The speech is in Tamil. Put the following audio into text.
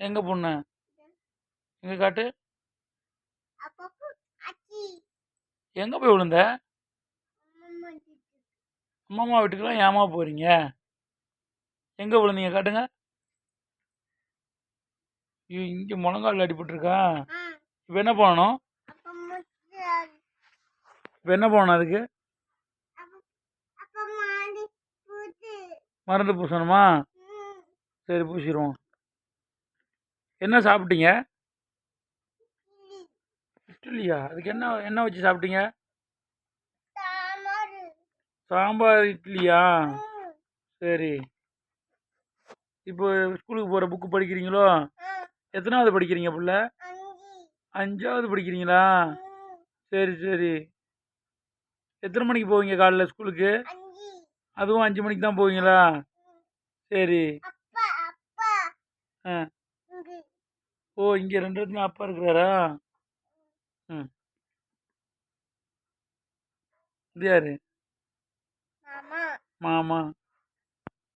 எங்க பொண்ணு? எங்க காட்டு. எங்க போய் விழுந்த? அம்மம்மா வீட்டுக்குலாம் ஏம்மா போறீங்க? எங்க விழுந்தீங்க காட்டுங்க. இங்க முழங்கால் அடிபட்டுருக்கா? இப்போ என்ன பண்ணணும்? இப்போ என்ன பண்ணணும் அதுக்கு? மருந்து பூசணுமா? சரி பூசிடுவோம். என்ன சாப்பிட்டீங்க? இட்லியா? அதுக்கு என்ன என்ன வச்சு சாப்பிட்டீங்க? சாம்பார் இட்லியா? சரி. இப்போ ஸ்கூலுக்கு போகிற புக்கு படிக்கிறீங்களோ? எத்தனாவது படிக்கிறீங்க புள்ள? 5வது படிக்கிறீங்களா? சரி சரி. எத்தனை மணிக்கு போவீங்க காலைல ஸ்கூலுக்கு? அதுவும் 5 மணிக்கு தான் போவீங்களா? சரி. ஆ. ஓ, இங்கே 2 இடத்துல அப்பா இருக்கிறாரா? ம். இது யாரு? மாமா.